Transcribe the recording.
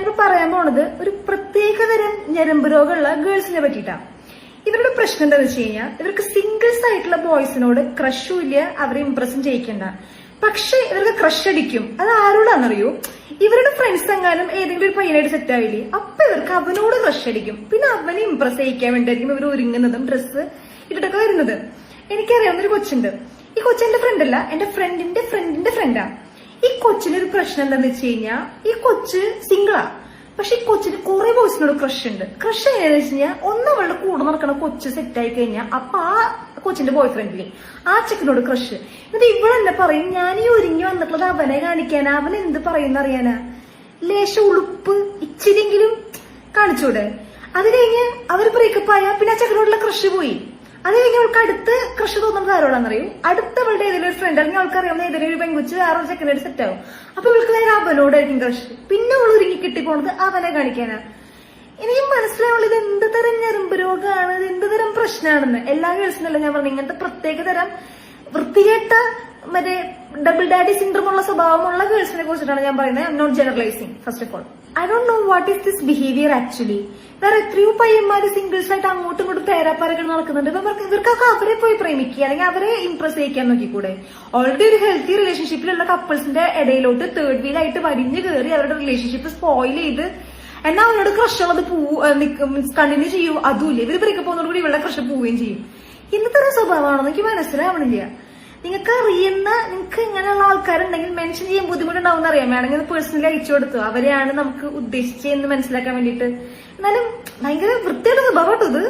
ഞാനിപ്പോ പറയാൻ പോണത് ഒരു പ്രത്യേകതരം ഞരമ്പ് രോഗമുള്ള ഗേൾസിനെ പറ്റിയിട്ടാണ്. ഇവരുടെ പ്രശ്നം എന്താണെന്ന് വെച്ച് കഴിഞ്ഞാൽ ഇവർക്ക് സിംഗിൾസ് ആയിട്ടുള്ള ബോയ്സിനോട് ക്രഷും ഇല്ല, അവരെ ഇംപ്രസും ചെയ്യിക്കണ്ട. പക്ഷെ ഇവർക്ക് ക്രഷ് അടിക്കും. അത് ആരോടാണെന്നറിയോ? ഇവരുടെ ഫ്രണ്ട്സ് എങ്ങാനും ഏതെങ്കിലും ഒരു പയ്യനായിട്ട് സെറ്റ് ആവില്ലേ, അപ്പൊ ഇവർക്ക് അവനോട് ക്രഷ് അടിക്കും. പിന്നെ അവനെ ഇംപ്രസ് ചെയ്യിക്കാൻ വേണ്ടിയായിരിക്കും ഇവർ ഒരുങ്ങുന്നതും ഡ്രസ്സ് ഇട്ടിട്ടൊക്കെ വരുന്നത്. എനിക്കറിയാവുന്നൊരു കൊച്ചുണ്ട്. ഈ കൊച്ചെന്റെ ഫ്രണ്ട് അല്ല, എന്റെ ഫ്രണ്ടിന്റെ ഫ്രണ്ടിന്റെ ഫ്രണ്ടാ. ഈ കൊച്ചിനൊരു പ്രശ്നം എന്താന്ന് വെച്ച് കഴിഞ്ഞാൽ ഈ കൊച്ച് സിംഗിളാ. പക്ഷെ ഈ കൊച്ചിന് കുറെ ബോയ്സിനോട് ക്രഷ് ഉണ്ട്. ക്രഷ് എങ്ങനെയാന്ന് വെച്ച് കഴിഞ്ഞാൽ ഒന്നവളുടെ കൂടെ നടക്കണ കൊച്ച് സെറ്റ് ആയി കഴിഞ്ഞാൽ അപ്പൊ ആ കൊച്ചിന്റെ ബോയ് ഫ്രണ്ടിലെ ആ ചെക്കനോട് ക്രഷ്. എന്നിട്ട് ഇവളെന്നെ പറയും, ഞാൻ ഈ ഒരുങ്ങി വന്നിട്ടുള്ളത് അവനെ കാണിക്കാനാ, അവൻ എന്ത് പറയുന്ന അറിയാനാ, ലേശ ഉളുപ്പ് ഇച്ചിരിയെങ്കിലും കാണിച്ചൂടെ. അത് കഴിഞ്ഞ് അവര് ബ്രേക്കപ്പ് ആയ പിന്നെ ആ ചെക്കനോടുള്ള ക്രഷ് പോയി. അത് കഴിഞ്ഞ് അവൾക്ക് അടുത്ത് ക്രഷ് തോന്നുന്നത് ആരോടാന്നറിയും? അടുത്തവളുടെ ഏതെങ്കിലും ഒരു ഫ്രണ്ട് അല്ലെങ്കിൽ അവൾക്ക് അറിയാവുന്ന ഏതെങ്കിലും ഒരു പെൺകുച്ച് വേറൊരു ചെക്കനായിട്ട് സെറ്റ് ആവും. അപ്പൊ ഇവൾക്ക് നേരെ അവനോടായിരിക്കും ക്രഷ്. പിന്നെ അവൾ ഒരുങ്ങി കിട്ടിപ്പോണത് അവനെ കാണിക്കാനാ. എനിക്ക് മനസ്സിലാവുള്ളൂ ഇത് എന്ത് തരം ഞരമ്പ് രോഗമാണ്, ഇത് എന്ത് തരം പ്രശ്നമാണെന്ന്. എല്ലാ ഗേൾസിനല്ല ഞാൻ പറഞ്ഞു, ഇങ്ങനത്തെ പ്രത്യേക തരം വൃത്തികെട്ട മറ്റേ ഡബിൾ ഡാഡി സിൻഡ്രോം ഉള്ള സ്വഭാവമുള്ള ഗേൾസിനെ കുറിച്ചിട്ടാണ് ഞാൻ പറയുന്നത്. I am not generalising. First of all I don't know what is this behaviour actually. വേറെ എത്രയോ പയ്യന്മാര് സിംഗിൾസ് ആയിട്ട് അങ്ങോട്ടും ഇങ്ങോട്ടും പേരാപ്പാരൊക്കെ നടക്കുന്നുണ്ട്. ഇവർക്കൊക്കെ അവരെ പോയി പ്രേമിക്കുക അല്ലെങ്കിൽ അവരെ ഇംപ്രസ് ചെയ്യിക്കാൻ നോക്കിക്കൂടെ? ഓൾറെഡി ഒരു ഹെൽത്തി റിലേഷൻഷിപ്പിലുള്ള കപ്പിൾസിന്റെ ഇടയിലോട്ട് തേർഡ് വീൽ ആയിട്ട് വലിഞ്ഞു കയറി അവരുടെ റിലേഷൻഷിപ്പ് സ്പോയിൽ ചെയ്ത് എന്നാ അവനോട് ക്രഷ് ഉള്ളത് കണ്ടിന്യൂ ചെയ്യൂ. അതുമില്ല, ഇവര് ബ്രേക്കപ്പ് പോകുന്നതോടുകൂടി ഇവരുടെ ക്രഷ് പോവുകയും ചെയ്യും. ഇന്നത്തെ സ്വഭാവമാണെന്ന് എനിക്ക് മനസ്സിലാവണില്ല. നിങ്ങൾക്ക് അറിയുന്ന, നിങ്ങൾക്ക് ഇങ്ങനെയുള്ള ആൾക്കാരുണ്ടെങ്കിൽ മെൻഷൻ ചെയ്യാൻ ബുദ്ധിമുട്ടുണ്ടാവും അറിയാം. വേണമെങ്കിൽ പേഴ്സണലി അയച്ചു കൊടുത്തു, അവരെയാണ് നമുക്ക് ഉദ്ദേശിച്ചതെന്ന് മനസ്സിലാക്കാൻ വേണ്ടിയിട്ട്. എന്നാലും ഭയങ്കര വൃത്തിയുടെ സ്വഭാവം കേട്ടോ ഇത്.